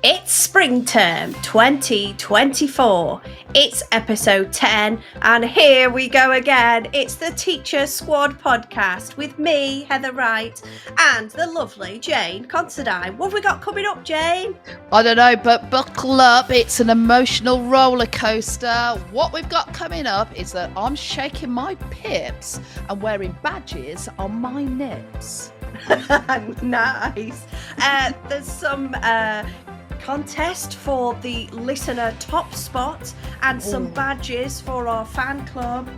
It's spring term 2024. It's episode 10, and here we go again. It's the Teacher Squad podcast with me, Heather Wright, and the lovely Jane Considine. What have we got coming up, Jane? I don't know, but buckle up. It's an emotional roller coaster. What we've got coming up is that I'm shaking my pips and wearing badges on my nips. Nice. There's some contest for the listener top spot and some badges for our fan club.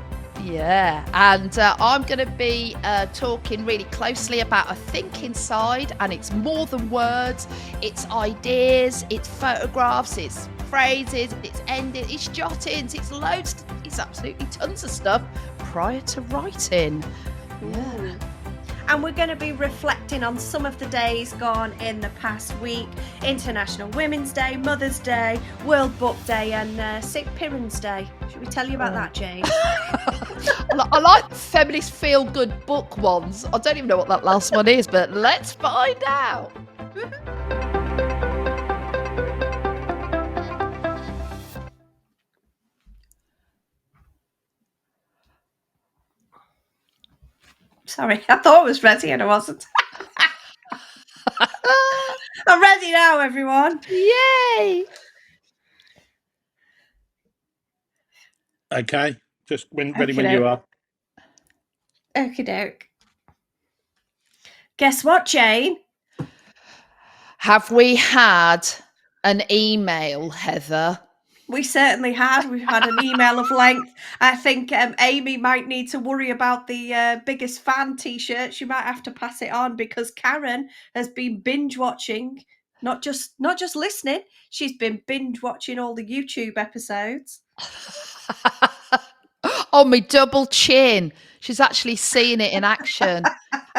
Yeah, and I'm going to be talking really closely about a thinking side, and it's more than words, it's ideas, it's photographs, it's phrases, it's endings, it's jottings, it's loads, it's absolutely tons of stuff prior to writing. Yeah. And we're going to be reflecting on some of the days gone in the past week. International Women's Day, Mother's Day, World Book Day and St. Piran's Day. Should we tell you about that, Jane? I like feminist feel-good book ones. I don't even know what that last one is, but let's find out. Sorry, I thought I was ready and I wasn't. I'm ready now, everyone. Yay! Okay, just ready when you are. Okie doke. Guess what, Jane? Have we had an email, Heather? We certainly had. We've had an email of length. I think Amy might need to worry about the biggest fan t-shirt. She might have to pass it on because Karen has been binge watching, not just listening. She's been binge watching all the YouTube episodes. Oh, me double chin. She's actually seen it in action.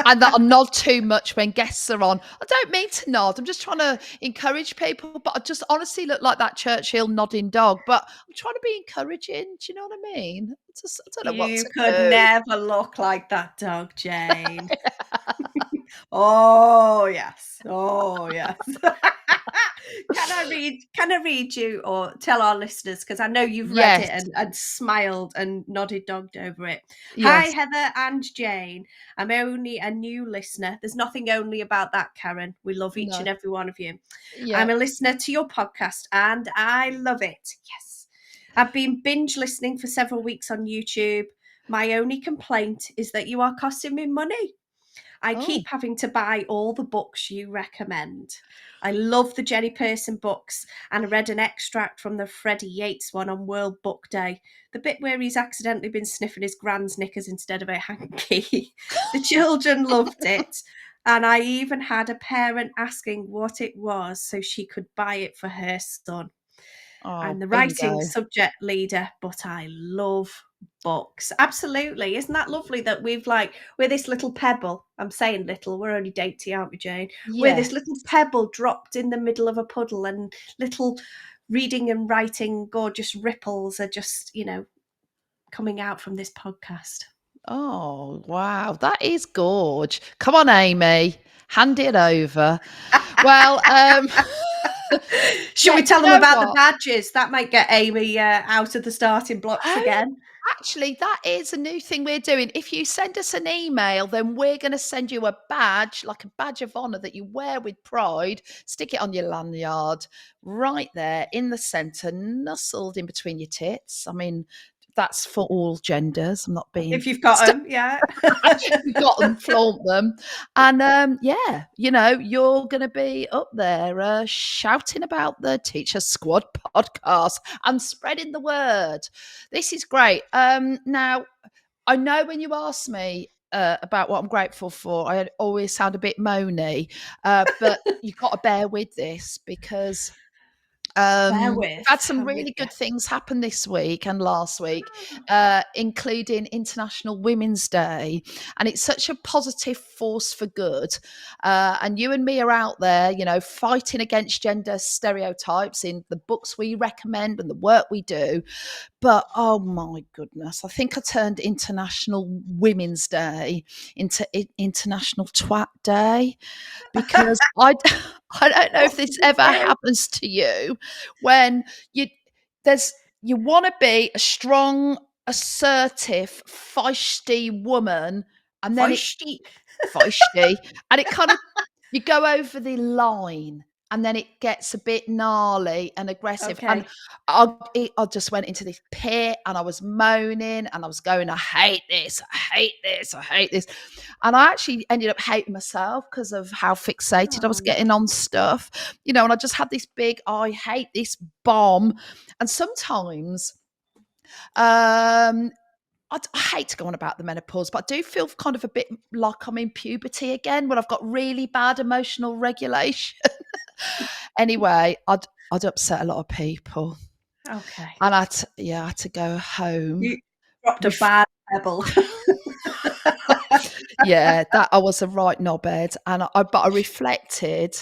And that I nod too much when guests are on. I don't mean to nod. I'm just trying to encourage people, but I just honestly look like that Churchill nodding dog. But I'm trying to be encouraging. Do you know what I mean? I don't know what to do. You could never look like that dog, Jane. Oh, yes. Oh, yes. Can I read you or tell our listeners, because I know you've read it and smiled and nodded dogged over it. Yes. Hi, Heather and Jane. I'm only a new listener. There's nothing only about that, Karen. We love each and every one of you. Yeah. I'm a listener to your podcast and I love it. Yes. I've been binge listening for several weeks on YouTube. My only complaint is that you are costing me money. I keep having to buy all the books you recommend. I love the Jenny Person books, and I read an extract from the Freddie Yates one on World Book Day. The bit where he's accidentally been sniffing his grand's knickers instead of a hanky. The children loved it, and I even had a parent asking what it was so she could buy it for her son. I'm the writing subject leader, but I love books. Absolutely. Isn't that lovely that we're this little pebble. I'm saying little, we're only dainty, aren't we, Jane? Yeah. We're this little pebble dropped in the middle of a puddle, and little reading and writing gorgeous ripples are just, coming out from this podcast. Oh, wow. That is gorge. Come on, Amy. Hand it over. Well, should we tell them about the badges? That might get Amy out of the starting blocks again. Actually, that is a new thing we're doing. If you send us an email, then we're going to send you a badge, like a badge of honour that you wear with pride. Stick it on your lanyard, right there in the centre, nestled in between your tits. I mean, that's for all genders. I'm not being... If you've got them, yeah. You've got them, flaunt them. And, you're going to be up there shouting about the Teacher Squad podcast and spreading the word. This is great. Now, I know when you ask me about what I'm grateful for, I always sound a bit moany, but you've got to bear with this because... We've had some really good things happen this week and last week, including International Women's Day. And it's such a positive force for good. And you and me are out there, fighting against gender stereotypes in the books we recommend and the work we do. But, oh my goodness, I think I turned International Women's Day into International Twat Day, because I don't know if this ever happens to you when you want to be a strong, assertive, feisty woman, and then feisty, and it kind of you go over the line. And then it gets a bit gnarly and aggressive. Okay. And I just went into this pit and I was moaning and I was going, I hate this, I hate this, I hate this. And I actually ended up hating myself because of how fixated I was getting on stuff, and I just had this big, I hate this bomb. And sometimes, I hate to go on about the menopause, but I do feel kind of a bit like I'm in puberty again when I've got really bad emotional regulation. Anyway, I'd upset a lot of people. Okay. And I had to go home. You dropped a bad pebble. Yeah, that I was a right knobhead. But I reflected.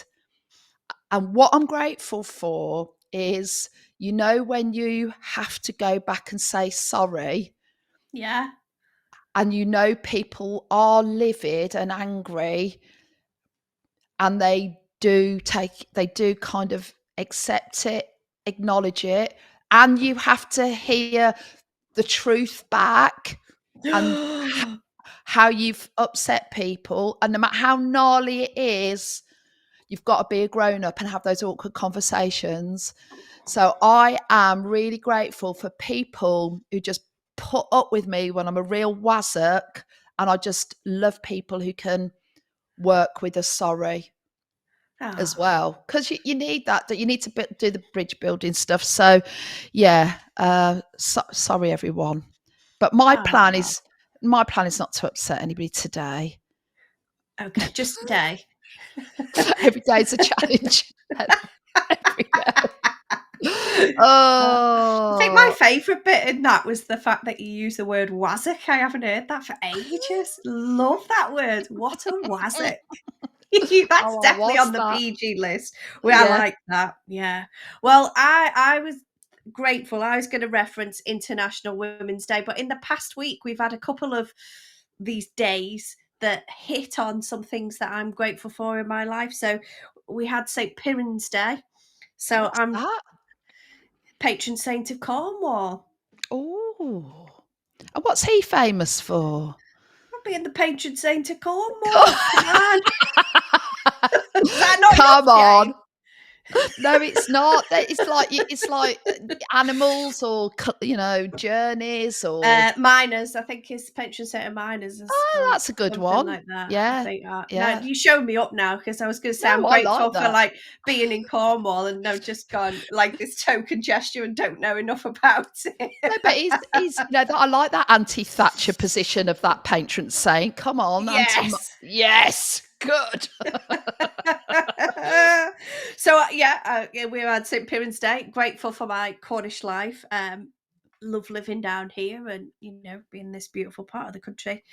And what I'm grateful for is, when you have to go back and say sorry. Yeah. And people are livid and angry, and they do kind of accept it, acknowledge it, and you have to hear the truth back and how you've upset people. And no matter how gnarly it is, you've got to be a grown-up and have those awkward conversations. So I am really grateful for people who just put up with me when I'm a real wazzock, and I just love people who can work with a sorry as well, because you need that you need to do the bridge building stuff. So yeah, sorry everyone, but my plan is not to upset anybody today. Okay, just today. Every day's a challenge. Every day. Oh, I think my favourite bit in that was the fact that you use the word wazzock. I haven't heard that for ages. Love that word. What a wazzock. That's definitely on the PG list. I like that. Yeah. Well, I was grateful. I was going to reference International Women's Day, but in the past week, we've had a couple of these days that hit on some things that I'm grateful for in my life. So we had St. Piran's Day. So what's that? Patron saint of Cornwall. Oh. And what's he famous for? Being the patron saint of Cornwall. Come on. Is that not Come on. No, it's not. It's like animals or journeys or miners. I think his patron saint of miners. That's a good one. Like that. Yeah, I think that. Yeah. No, you showed me up now because I was going to say I'm grateful for being in Cornwall, and I've just gone like this token gesture and don't know enough about it. No, but he's I like that anti-Thatcher position of that patron saint. Come on, yes. Good. So we had St. Piran's Day. Grateful for my Cornish life. Love living down here and being this beautiful part of the country.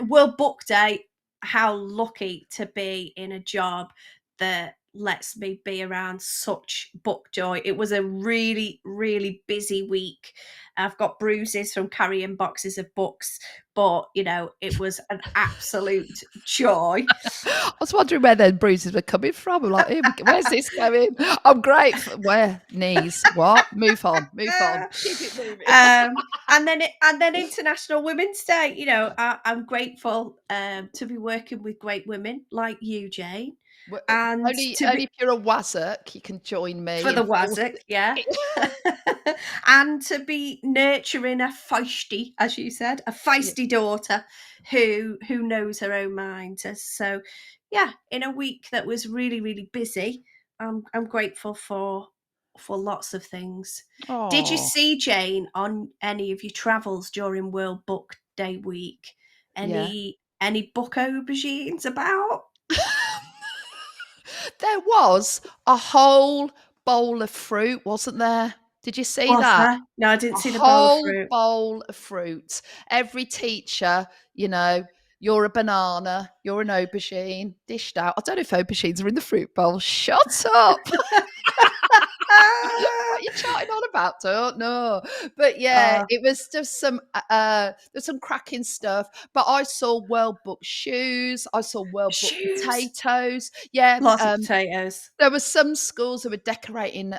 World Book Day. How lucky to be in a job that lets me be around such book joy. It was a really, really busy week. I've got bruises from carrying boxes of books, but it was an absolute joy. I was wondering where those bruises were coming from. I'm like, where's this going? I'm grateful. Where knees? What? Move on. Keep it moving. And then International Women's Day. I'm grateful to be working with great women like you, Jane. And only if you're a wazzock, you can join me for the wazzock, yeah. And to be nurturing a feisty, as you said, a feisty daughter who knows her own mind. So, in a week that was really, really busy, I'm grateful for lots of things. Aww. Did you see, Jane, on any of your travels during World Book Day week, any book aubergines about? There was a whole bowl of fruit, wasn't there? Did you see Was that? there? No, I didn't A see the bowl of whole fruit. bowl of fruit. Every teacher, you're a banana, you're an aubergine, dished out. I don't know if aubergines are in the fruit bowl. Shut up. What are you chatting on about? Don't know. But yeah, it was just there's some cracking stuff. But I saw World Book shoes. I saw World Book potatoes. Yeah. Lots of potatoes. There were some schools that were decorating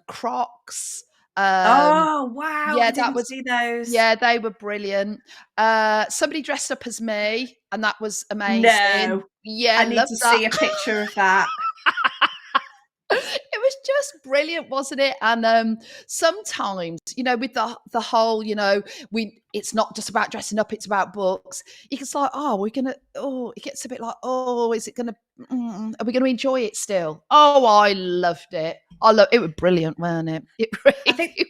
Crocs. Oh, wow. Yeah, I didn't see those. Yeah, they were brilliant. Somebody dressed up as me, and that was amazing. No. Yeah, I need to see a picture of that. It was just brilliant, wasn't it? And sometimes, with the whole, it's not just about dressing up, it's about books. You can say, it gets a bit like, is it gonna are we gonna enjoy it still? Oh, I loved it. It was brilliant, wasn't it? It really I think it's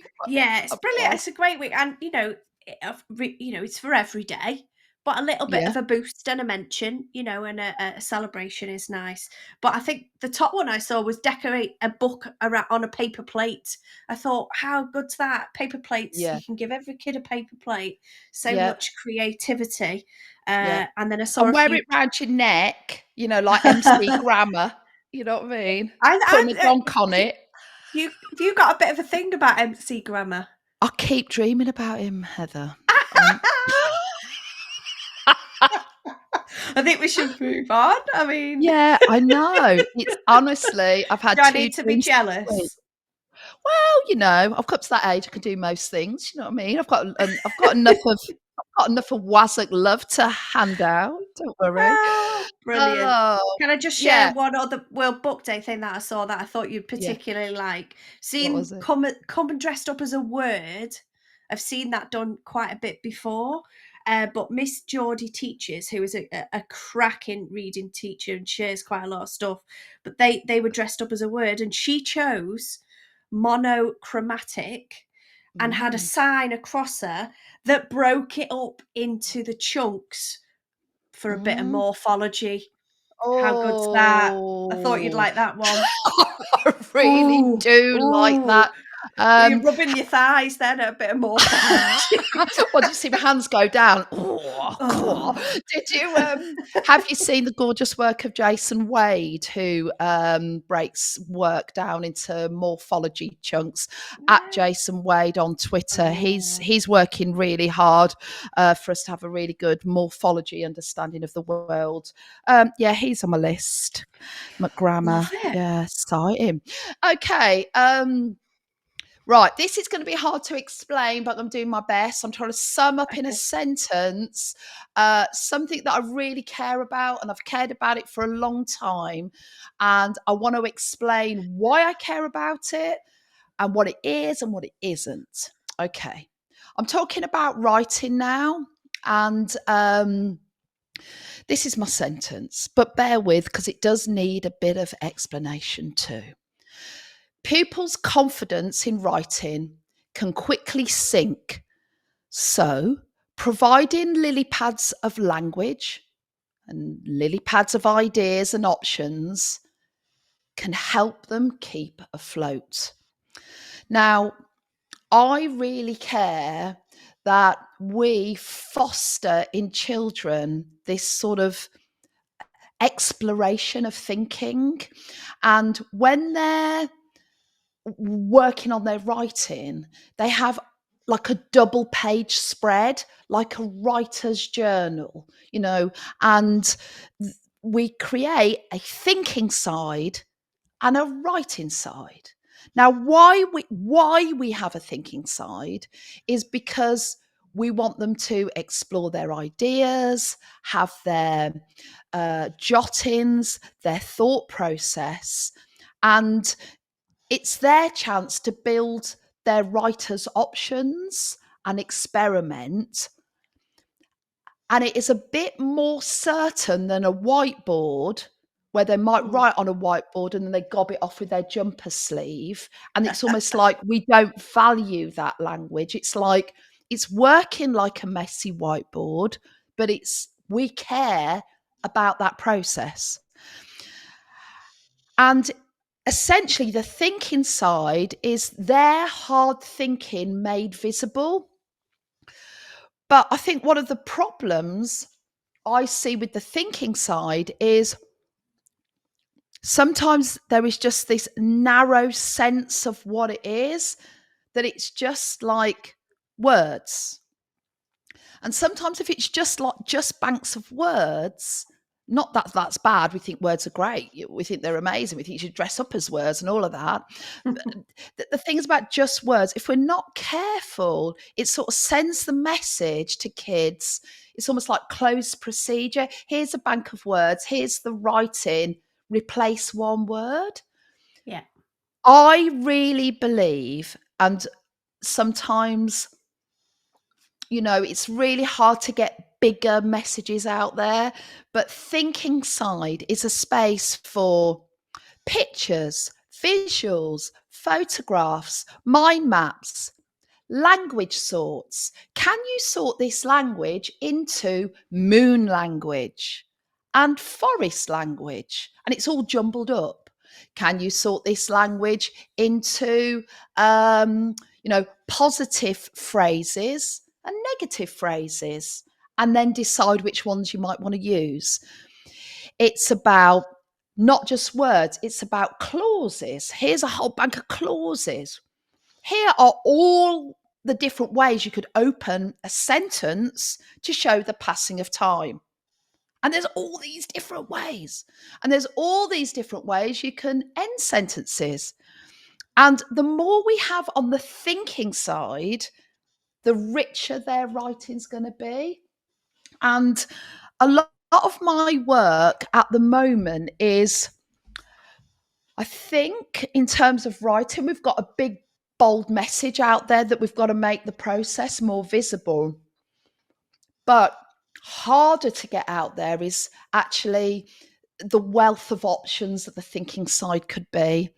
brilliant. Was. It's a great week. And it's for every day. But a little bit of a boost and a mention, and a celebration is nice. But I think the top one I saw was decorate a book on a paper plate. I thought, how good's that? Paper plates. Yeah. You can give every kid a paper plate. So much creativity. And then I saw and wear it round your neck, like MC Grammar. You know what I mean? Put a donk on it. Have you got a bit of a thing about MC Grammar? I keep dreaming about him, Heather. I think we should move on. I mean, yeah, I know. It's honestly, I've had. Do I need to be jealous? Well, I've got to that age. I can do most things. You know what I mean? I've got enough of Wazzock love to hand out. Don't worry. Oh, brilliant! Can I just share one other World Book Day thing that I saw that I thought you'd particularly like? Seeing come dressed up as a word. I've seen that done quite a bit before. But Miss Geordie Teaches, who is a cracking reading teacher and shares quite a lot of stuff, but they were dressed up as a word, and she chose monochromatic and had a sign across her that broke it up into the chunks for a bit of morphology. How good's that? I thought you'd like that one. I really do like that. You're rubbing your thighs then a bit more. Well, did you see my hands go down? Did you have you seen the gorgeous work of Jason Wade, who breaks work down into morphology chunks? At Jason Wade on Twitter. He's working really hard for us to have a really good morphology understanding of the world. He's on my list. McGrammar. Yeah, cite him. Okay. Right, this is going to be hard to explain, but I'm doing my best. I'm trying to sum up in a sentence something that I really care about, and I've cared about it for a long time. And I want to explain why I care about it and what it is and what it isn't. Okay, I'm talking about writing now. And this is my sentence, but bear with, because it does need a bit of explanation too. Pupils' confidence in writing can quickly sink. So, providing lily pads of language and lily pads of ideas and options can help them keep afloat. Now, I really care that we foster in children this sort of exploration of thinking. And when they're working on their writing, they have like a double page spread, like a writer's journal, and we create a thinking side and a writing side. Now, why we have a thinking side is because we want them to explore their ideas, have their jottings, their thought process, and it's their chance to build their writer's options and experiment. And it is a bit more certain than a whiteboard, where they might write on a whiteboard and then they gob it off with their jumper sleeve. And it's almost like we don't value that language. It's like it's working like a messy whiteboard, but we care about that process. And essentially the thinking side is their hard thinking made visible. But I think one of the problems I see with the thinking side is sometimes there is just this narrow sense of what it is, that it's just like words. And sometimes if it's just like just banks of words, not that that's bad. We think words are great. We think they're amazing. We think you should dress up as words and all of that. The thing is about just words, if we're not careful, it sort of sends the message to kids. It's almost like closed procedure. Here's a bank of words. Here's the writing. Replace one word. Yeah. I really believe, and sometimes, it's really hard to get bigger messages out there, but thinking side is a space for pictures, visuals, photographs, mind maps, language sorts. Can you sort this language into moon language and forest language? And it's all jumbled up. Can you sort this language into, positive phrases and negative phrases, and then decide which ones you might want to use? It's about not just words, it's about clauses. Here's a whole bank of clauses. Here are all the different ways you could open a sentence to show the passing of time. And there's all these different ways. And there's all these different ways you can end sentences. And the more we have on the thinking side, the richer their writing's going to be. And a lot of my work at the moment is, I think, in terms of writing, we've got a big, bold message out there that we've got to make the process more visible. But harder to get out there is actually the wealth of options that the thinking side could be.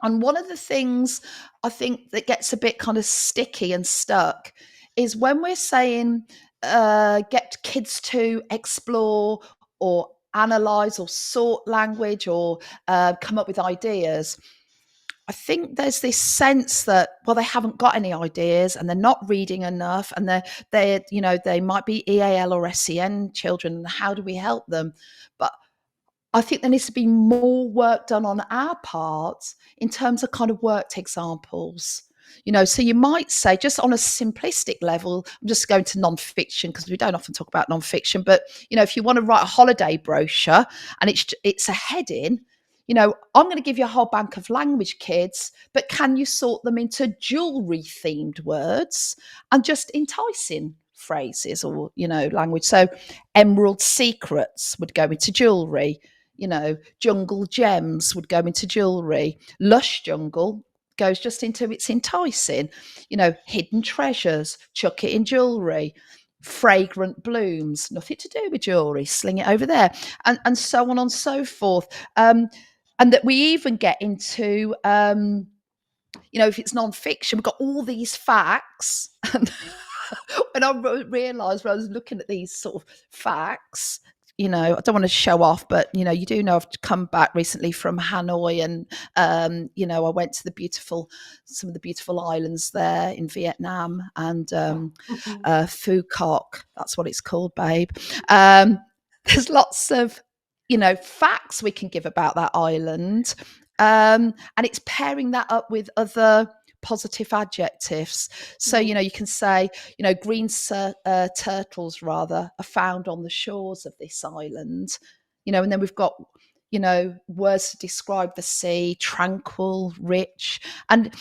And one of the things I think that gets a bit kind of sticky and stuck is when we're saying get kids to explore or analyze or sort language or come up with ideas. I think there's this sense that, well, they haven't got any ideas and they're not reading enough, and they might be EAL or SEN children. And how do we help them? But I think there needs to be more work done on our part in terms of kind of worked examples. So you might say, just on a simplistic level, I'm just going to nonfiction because we don't often talk about nonfiction, but if you want to write a holiday brochure and it's a heading, I'm going to give you a whole bank of language, kids, but can you sort them into jewelry themed words and just enticing phrases or language? So emerald secrets would go into jewelry. Jungle gems would go into jewelry. Lush jungle goes just into it's enticing. Hidden treasures, chuck it in jewelry. Fragrant blooms, nothing to do with jewelry, sling it over there, and so on and so forth. And that we even get into, if it's non-fiction, we've got all these facts. And when I realised when I was looking at these sort of facts, I don't want to show off, but, you do know I've come back recently from Hanoi and, I went to some of the beautiful islands there in Vietnam and Phu Quoc, that's what it's called, babe. There's lots of, facts we can give about that island. And it's pairing that up with other positive adjectives. So, you can say, green turtles rather are found on the shores of this island, and then we've got, words to describe the sea: tranquil, rich. And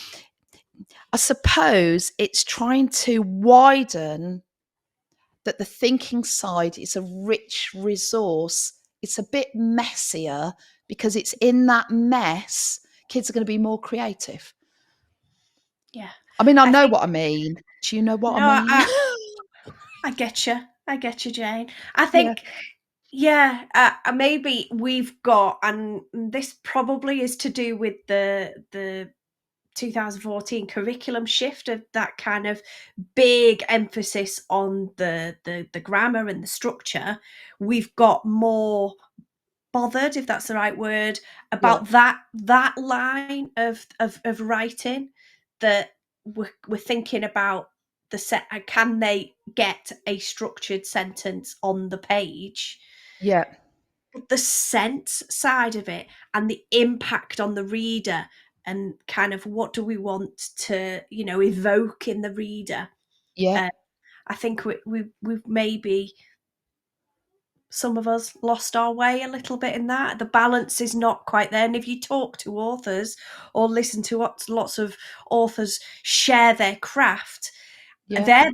I suppose it's trying to widen that the thinking side is a rich resource. It's a bit messier because it's in that mess, kids are going to be more creative. Yeah. I mean, I know what I mean. Do you know what I mean? I get you, Jane. I think, maybe we've got, and this probably is to do with the 2014 curriculum shift of that kind of big emphasis on the grammar and the structure. We've got more bothered, if that's the right word, about that line of writing, that we're thinking about the set. Can they get a structured sentence on the page? Yeah. But the sense side of it and the impact on the reader, and kind of what do we want to, evoke in the reader? Yeah. I think we've maybe, some of us, lost our way a little bit in that. The balance is not quite there. And if you talk to authors or listen to what lots of authors share their craft, their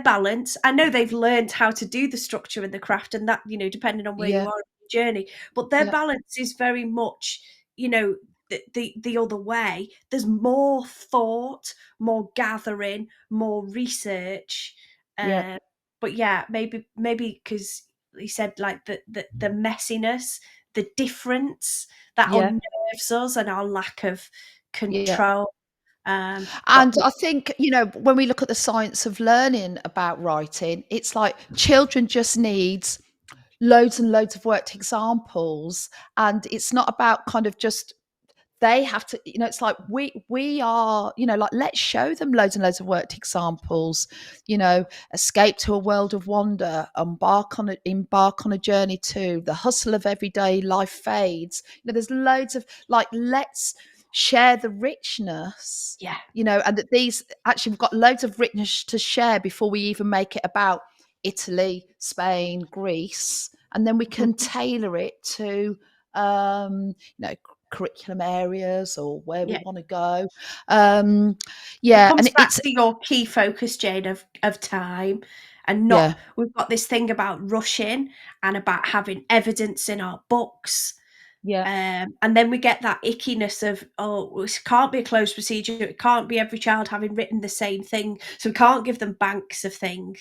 balance, I know they've learned how to do the structure and the craft, and that, depending on where you are in the journey, but their balance is very much, the other way. There's more thought, more gathering, more research. But maybe because he said, like, the messiness, the difference that unnerves us, and our lack of control. And I think, when we look at the science of learning about writing, it's like children just needs loads and loads of worked examples, and it's not about kind of just, they have to, it's like we are, like, let's show them loads and loads of worked examples, escape to a world of wonder, embark on a journey to the hustle of everyday life fades. There's loads of, like, let's share the richness, and that these, actually, we've got loads of richness to share before we even make it about Italy, Spain, Greece, and then we can tailor it to curriculum areas or where we want to go. It comes back to your key focus, Jane, of time, and not, we've got this thing about rushing and about having evidence in our books. And then we get that ickiness of, it can't be a closed procedure, it can't be every child having written the same thing, so we can't give them banks of things.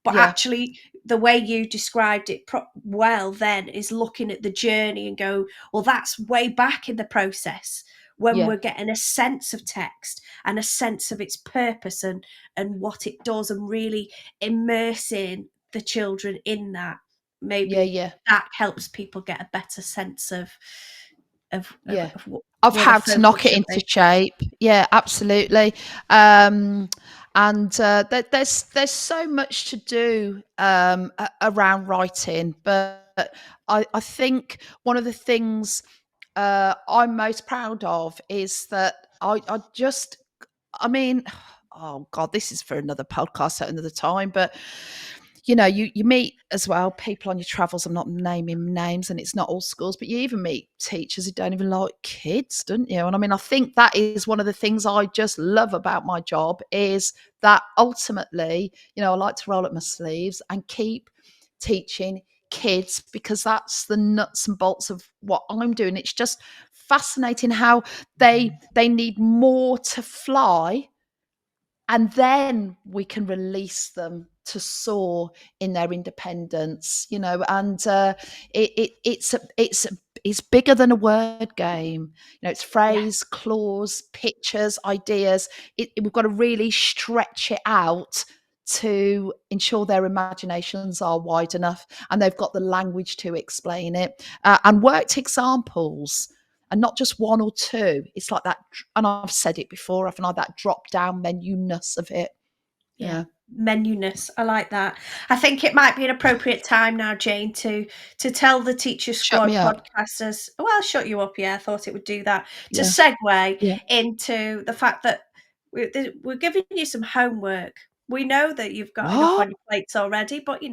But actually, the way you described it well then is looking at the journey and go, well, that's way back in the process, when we're getting a sense of text and a sense of its purpose and what it does, and really immersing the children in that. Maybe that helps people get a better sense of how to knock it into shape. Yeah, absolutely. And there's so much to do around writing, but I think one of the things I'm most proud of is that I mean, oh God, this is for another podcast at another time, but you meet as well people on your travels. I'm not naming names, and it's not all schools, but you even meet teachers who don't even like kids, don't you? And I mean, I think that is one of the things I just love about my job, is that ultimately, I like to roll up my sleeves and keep teaching kids, because that's the nuts and bolts of what I'm doing. It's just fascinating how they need more to fly, and then we can release them to soar in their independence, and it's bigger than a word game. It's phrase, clause, pictures, ideas. We've got to really stretch it out to ensure their imaginations are wide enough and they've got the language to explain it, and worked examples. And not just one or two. It's like that, and I've said it before, haven't I, that drop-down menu-ness of it. Yeah. Menu-ness. I like that. I think it might be an appropriate time now, Jane, to tell the Teacher Squad podcasters. Well, I'll shut you up. I thought it would do that. To segue into the fact that we're giving you some homework. We know that you've got enough on your plates already, but we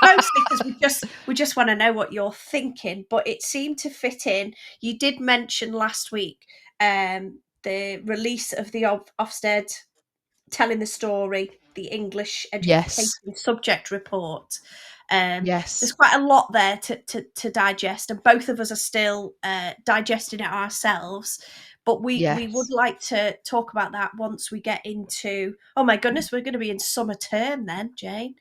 mostly because we just want to know what you're thinking. But it seemed to fit in. You did mention last week the release of the Ofsted telling the story, the English education subject report. There's quite a lot there to digest, and both of us are still digesting it ourselves. But we would like to talk about that once we get into, oh my goodness, we're going to be in summer term then, Jane.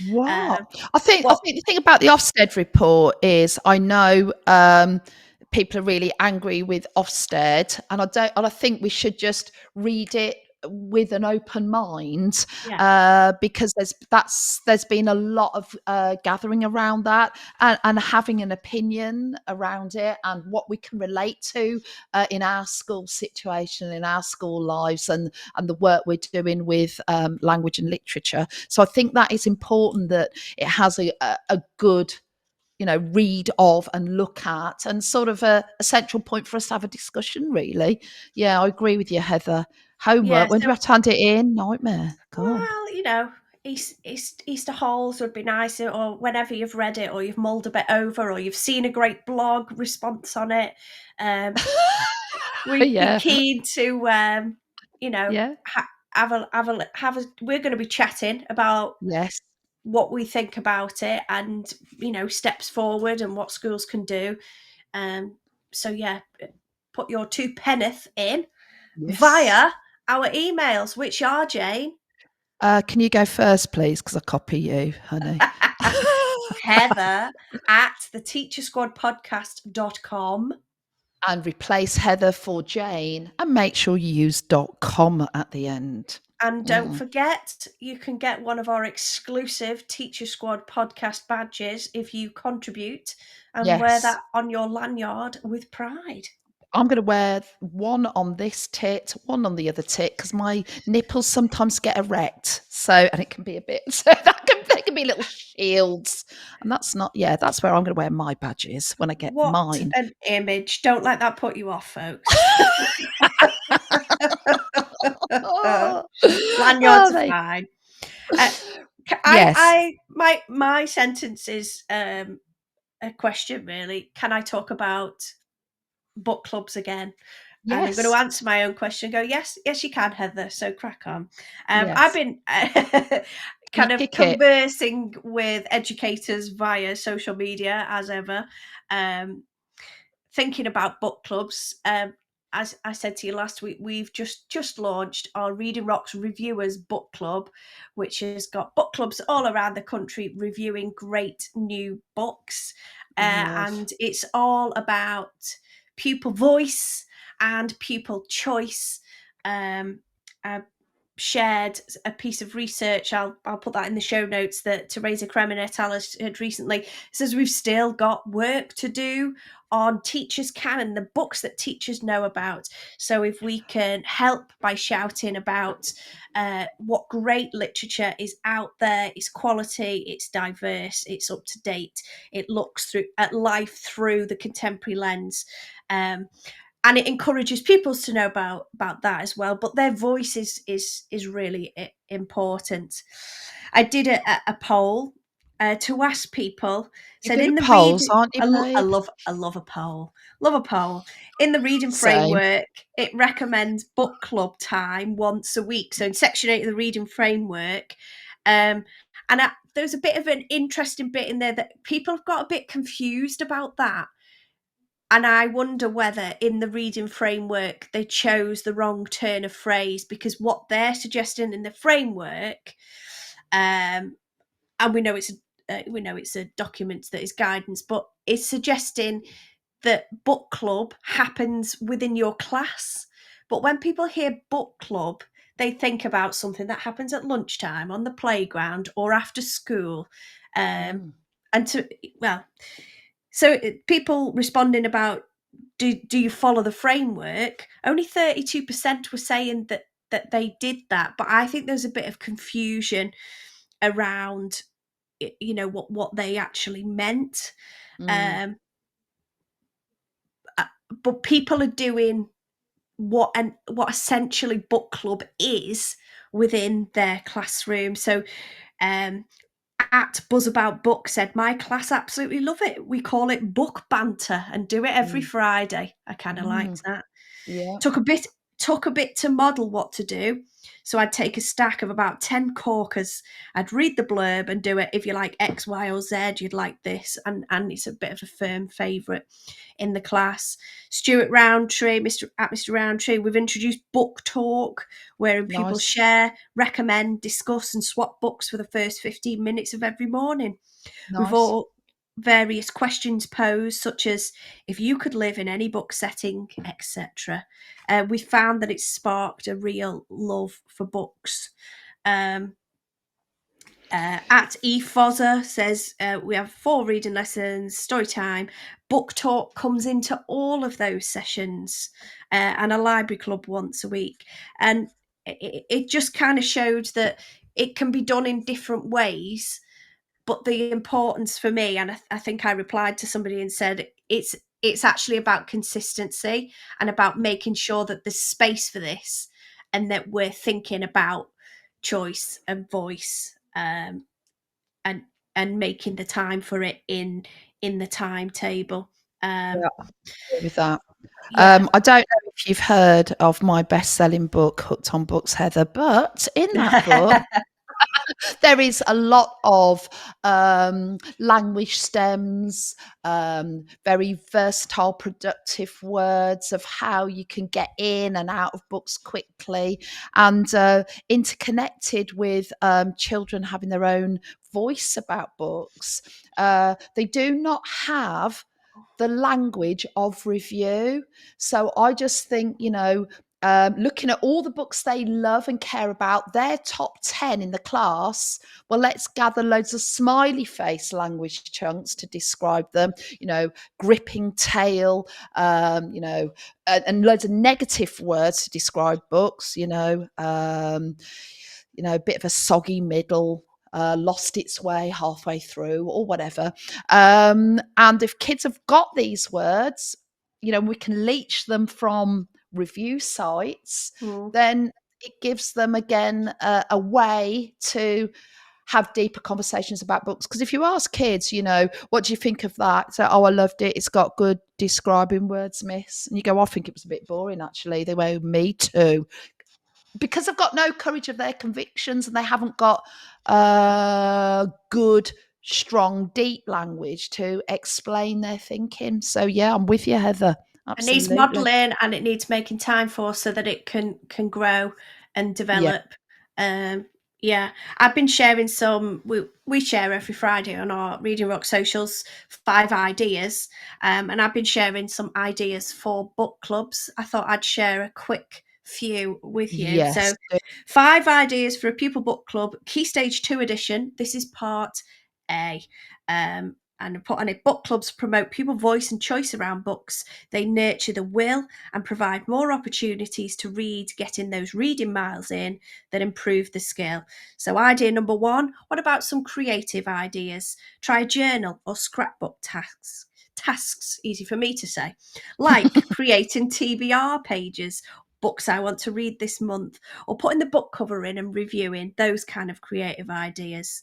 Wow. I think the thing about the Ofsted report is, I know people are really angry with Ofsted, and I think we should just read it with an open mind, because there's been a lot of gathering around that, and having an opinion around it and what we can relate to in our school situation, in our school lives, and the work we're doing with language and literature. So I think that is important, that it has a good, read of and look at, and sort of a central point for us to have a discussion, really. Yeah, I agree with you, Heather. Homework, when do we have to hand it in? Nightmare. God. Well, Easter holes would be nice, or whenever you've read it, or you've mulled a bit over, or you've seen a great blog response on it. We'd be keen to, have a. We're going to be chatting about what we think about it, and steps forward and what schools can do. So put your two penneth in via our emails, which are, Jane. Can you go first, please? Because I copy you, honey. Heather at theteachersquadpodcast.com. And replace Heather for Jane, and make sure you use .com at the end. And don't forget, you can get one of our exclusive Teacher Squad podcast badges if you contribute and wear that on your lanyard with pride. I'm going to wear one on this tit, one on the other tit, because my nipples sometimes get erect. And it can be a bit, they can be little shields. And that's where I'm going to wear my badges when I get mine. An image. Don't let that put you off, folks. Lanyards are fine. My sentence is a question, really. Can I talk about book clubs again? And I'm going to answer my own question. Go, yes, you can, Heather. So crack on. I've been kind of conversing with educators via social media, as ever, thinking about book clubs. As I said to you last week, we've just launched our Reading Rocks Reviewers Book Club, which has got book clubs all around the country reviewing great new books. And it's all about pupil voice and pupil choice. I shared a piece of research, I'll put that in the show notes, that Teresa Kremen et al. Had recently. It says we've still got work to do on teachers' canon, the books that teachers know about. So if we can help by shouting about what great literature is out there, it's quality, it's diverse, it's up to date, it looks at life through the contemporary lens, and it encourages pupils to know about that as well. But their voice is really important. I did a poll to ask people. Said in the polls, aren't you? I love a poll. Love a poll. In the reading framework, it recommends book club time once a week. So in section 8 of the reading framework, there's a bit of an interesting bit in there that people have got a bit confused about that. And I wonder whether in the reading framework they chose the wrong turn of phrase, because what they're suggesting in the framework, and we know it's a document that is guidance, but it's suggesting that book club happens within your class. But when people hear book club, they think about something that happens at lunchtime, on the playground, or after school. So people responding about, do you follow the framework? Only 32% were saying that they did that. But I think there's a bit of confusion around, what they actually meant. But people are doing what essentially book club is within their classroom. So at Buzz About Book said, my class absolutely love it. We call it book banter and do it every Friday. I kind of liked that. Yeah. Took a bit to model what to do. So I'd take a stack of about 10 corkers. I'd read the blurb and do it. If you like X, Y, or Z, you'd like this. And it's a bit of a firm favourite in the class. Stuart Roundtree, Mr. Roundtree, we've introduced book talk, where people share, recommend, discuss, and swap books for the first 15 minutes of every morning. Nice. various questions posed, such as if you could live in any book setting, etc. We found that it sparked a real love for books. At eFozza says we have 4 reading lessons, story time, book talk comes into all of those sessions, and a library club once a week. And it just kind of showed that it can be done in different ways, but the importance for me, and I think I replied to somebody and said it's actually about consistency and about making sure that there's space for this, and that we're thinking about choice and voice, and making the time for it in the timetable. Yeah, I agree with that. I don't know if you've heard of my best-selling book, Hooked on Books, Heather, but in that book, there is a lot of language stems, very versatile, productive words of how you can get in and out of books quickly, and interconnected with children having their own voice about books. They do not have the language of review. So I just think, looking at all the books they love and care about, their top 10 in the class, well, let's gather loads of smiley face language chunks to describe them, gripping tale, and loads of negative words to describe books, a bit of a soggy middle, lost its way halfway through or whatever. And if kids have got these words, we can leech them from review sites, then it gives them again a way to have deeper conversations about books. Because if you ask kids, what do you think of that? So, I loved it. It's got good describing words, miss. And you go, I think it was a bit boring, actually. They were, me too. Because they've got no courage of their convictions, and they haven't got good, strong, deep language to explain their thinking. So, yeah, I'm with you, Heather. Absolutely. It needs modelling, and it needs making time for, so that it can grow and develop. Yeah. I've been sharing some. We share every Friday on our Reading Rock socials 5 ideas, and I've been sharing some ideas for book clubs. I thought I'd share a quick few with you. Yes. So 5 ideas for a pupil book club, Key Stage 2 edition. This is part A. And put on it, book clubs promote pupil voice and choice around books. They nurture the will and provide more opportunities to read, getting those reading miles in that improve the skill. So idea number 1, what about some creative ideas? Try a journal or scrapbook tasks, easy for me to say, like creating TBR pages, books I want to read this month, or putting the book cover in and reviewing, those kind of creative ideas.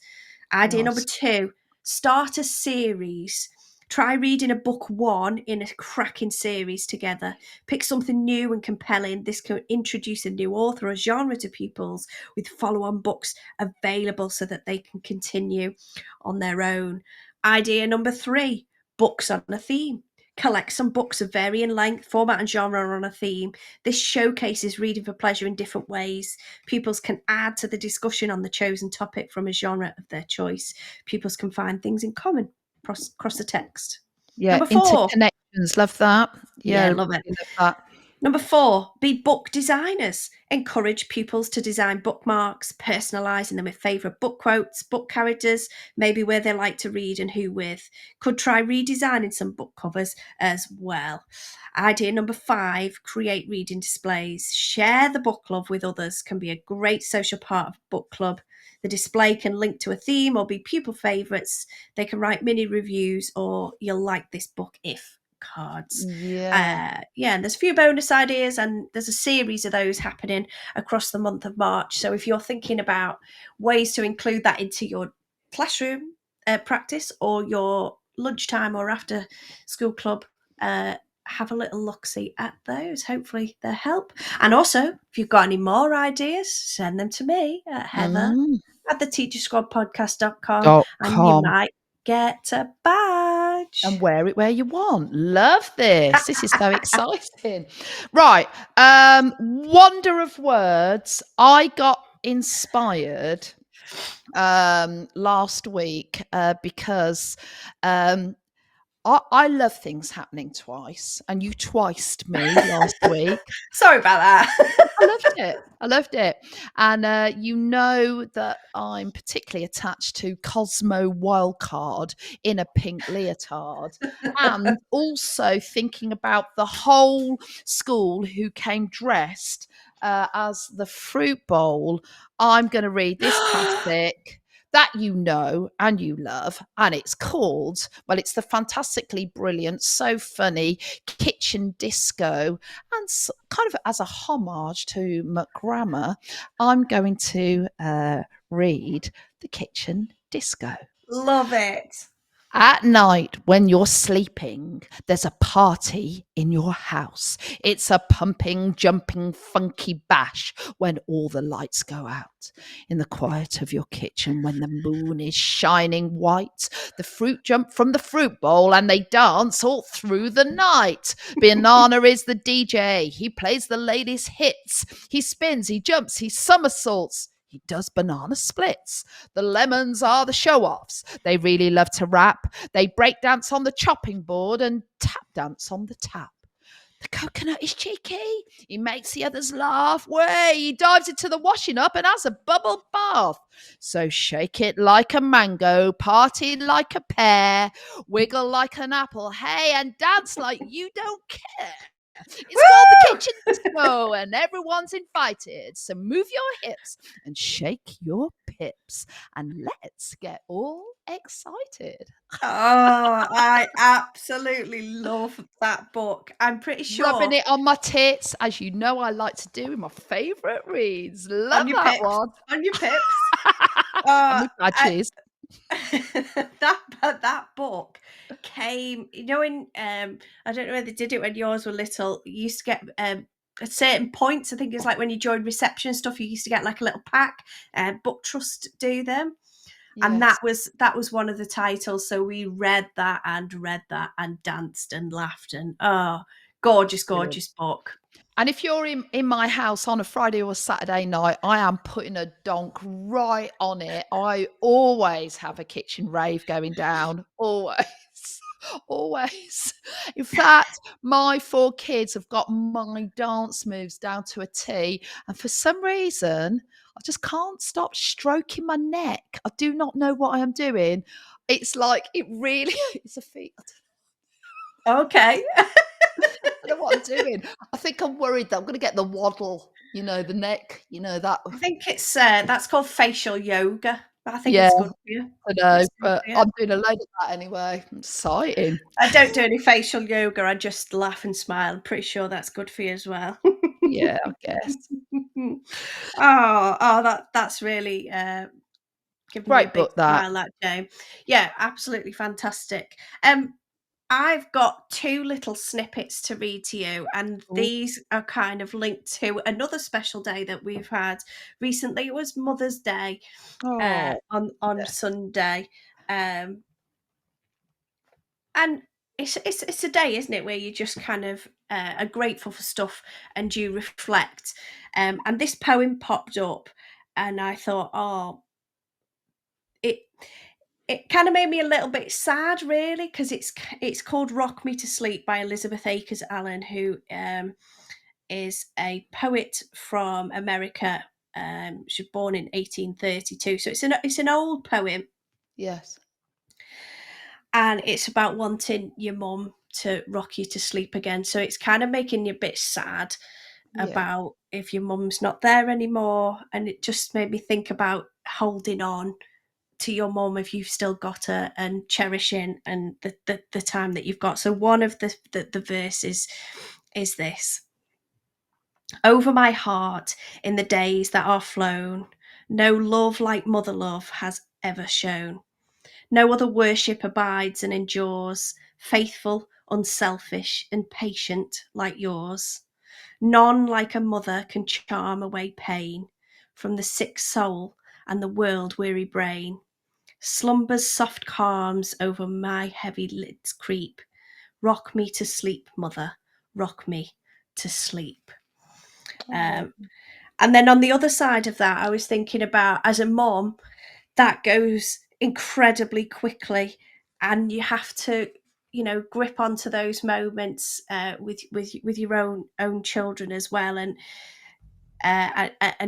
Idea number 2, start a series. Try reading a book 1 in a cracking series together. Pick something new and compelling. This can introduce a new author or genre to pupils, with follow-on books available so that they can continue on their own. Idea number 3, books on a theme. Collect some books of varying length, format and genre on a theme. This showcases reading for pleasure in different ways. Pupils can add to the discussion on the chosen topic from a genre of their choice. Pupils can find things in common across the text. Yeah, Number 4. Interconnections. Love that. Yeah, love it. Love that. Number 4, be book designers. Encourage pupils to design bookmarks, personalising them with favourite book quotes, book characters, maybe where they like to read and who with. Could try redesigning some book covers as well. Idea number 5, create reading displays. Share the book club with others can be a great social part of book club. The display can link to a theme or be pupil favourites. They can write mini reviews or you'll like this book if cards. And there's a few bonus ideas, and there's a series of those happening across the month of March. So if you're thinking about ways to include that into your classroom practice or your lunchtime or after school club, have a little look-see at those. Hopefully they'll help. And also, if you've got any more ideas, send them to me at Heather at theteachersquadpodcast.com, and you might get a badge and wear it where you want. Love this. This is so exciting. Right. Wonder of words. I got inspired last week because I love things happening twice, and you twiced me last week. Sorry about that. I loved it. And you know that I'm particularly attached to Cosmo Wildcard in a pink leotard, and also thinking about the whole school who came dressed as the fruit bowl. I'm going to read this classic that you know and you love, and it's called, well, it's the fantastically brilliant, so funny Kitchen Disco, and kind of as a homage to McGrammer, I'm going to read the Kitchen Disco. Love it. At night, when you're sleeping, there's a party in your house. It's a pumping, jumping, funky bash when all the lights go out. In the quiet of your kitchen, when the moon is shining white, the fruit jump from the fruit bowl and they dance all through the night. Banana is the DJ. He plays the latest hits. He spins, he jumps, he somersaults. He does banana splits. The lemons are the show-offs. They really love to rap. They break dance on the chopping board and tap dance on the tap. The coconut is cheeky. He makes the others laugh. Way, he dives into the washing up and has a bubble bath. So shake it like a mango, party like a pear, wiggle like an apple, hey, and dance like you don't care. It's called the Kitchen Disco, and everyone's invited. So move your hips and shake your pips, and let's get all excited. Oh, I absolutely love that book. I'm pretty sure. Rubbing it on my tits, as you know I like to do in my favourite reads. Love that one. On your pips. And my badges. That book came, you know, in I don't know whether they did it when yours were little. You used to get at certain points, I think it's like when you joined reception and stuff, you used to get like a little pack. Book Trust do them. Yes. And that was one of the titles. So we read that and danced and laughed, and gorgeous book. And if you're in my house on a Friday or Saturday night, I am putting a donk right on it. I always have a kitchen rave going down. Always. Always. In fact, my 4 kids have got my dance moves down to a T. And for some reason, I just can't stop stroking my neck. I do not know what I am doing. It's like, it really is a feat. Okay. I don't know what I'm doing. I think I'm worried that I'm going to get the waddle, you know, the neck, you know, that. I think it's that's called facial yoga. But I think it's good for you. I know, but I'm doing a load of that anyway. Exciting. I don't do any facial yoga. I just laugh and smile. I'm pretty sure that's good for you as well. Yeah, I guess. That's really giving great me a big book, that. smile, that Jane. Yeah, absolutely fantastic. I've got 2 little snippets to read to you, and these are kind of linked to another special day that we've had recently. It was Mother's Day on Sunday, and it's a day, isn't it, where you just kind of are grateful for stuff and you reflect. And this poem popped up, and I thought, it kind of made me a little bit sad, really, because it's called Rock Me to Sleep by Elizabeth Akers Allen, who is a poet from America. She was born in 1832, so it's an old poem. Yes. And it's about wanting your mum to rock you to sleep again. So it's kind of making you a bit sad about if your mum's not there anymore. And it just made me think about holding on to your mum if you've still got her, and cherishing and the time that you've got. So one of the verses is this: over my heart in the days that are flown, no love like mother love has ever shown. No other worship abides and endures, faithful, unselfish, and patient like yours. None like a mother can charm away pain from the sick soul and the world-weary brain. Slumber's soft calms over my heavy lids creep. Rock me to sleep, mother, rock me to sleep. And then on the other side of that, I was thinking about, as a mom, that goes incredibly quickly, and you have to, grip onto those moments with your own children as well, and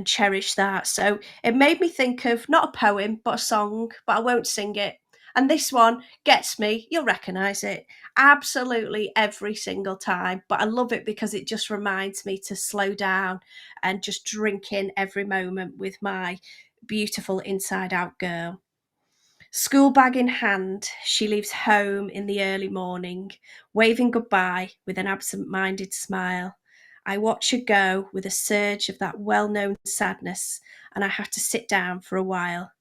cherish that. So it made me think of not a poem but a song, but I won't sing it. And this one gets me, you'll recognise it, absolutely every single time. But I love it because it just reminds me to slow down and just drink in every moment with my beautiful inside out girl. School bag in hand, she leaves home in the early morning, waving goodbye with an absent-minded smile. I watch her go with a surge of that well-known sadness, and I have to sit down for a while.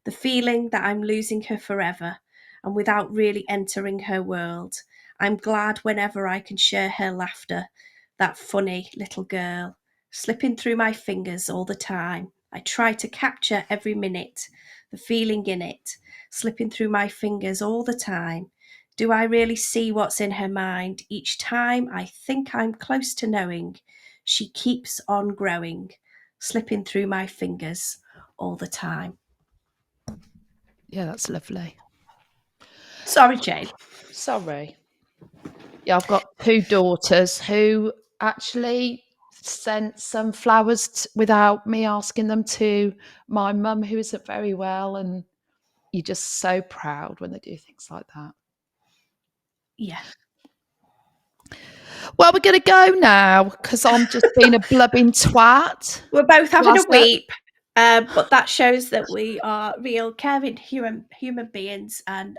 The feeling that I'm losing her forever, and without really entering her world. I'm glad whenever I can share her laughter, that funny little girl, slipping through my fingers all the time. I try to capture every minute, the feeling in it, slipping through my fingers all the time. Do I really see what's in her mind each time I think I'm close to knowing? She keeps on growing, slipping through my fingers all the time. Yeah, that's lovely. Sorry, Jane. Sorry. Yeah, I've got 2 daughters who actually sent some flowers without me asking them to my mum, who isn't very well, and you're just so proud when they do things like that. Yeah. Well, we're going to go now because I'm just being a blubbing twat. We're both having a weep, but that shows that we are real caring human beings, and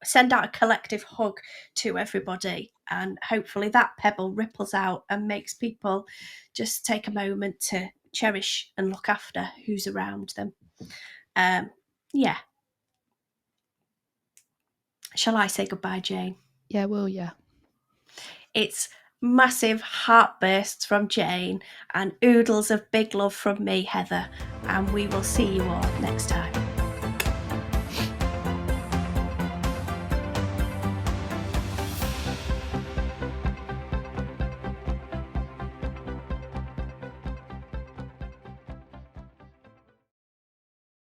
send out a collective hug to everybody, and hopefully that pebble ripples out and makes people just take a moment to cherish and look after who's around them. Yeah. Shall I say goodbye, Jane? Yeah, will you? It's massive heartbursts from Jane and oodles of big love from me, Heather, and we will see you all next time.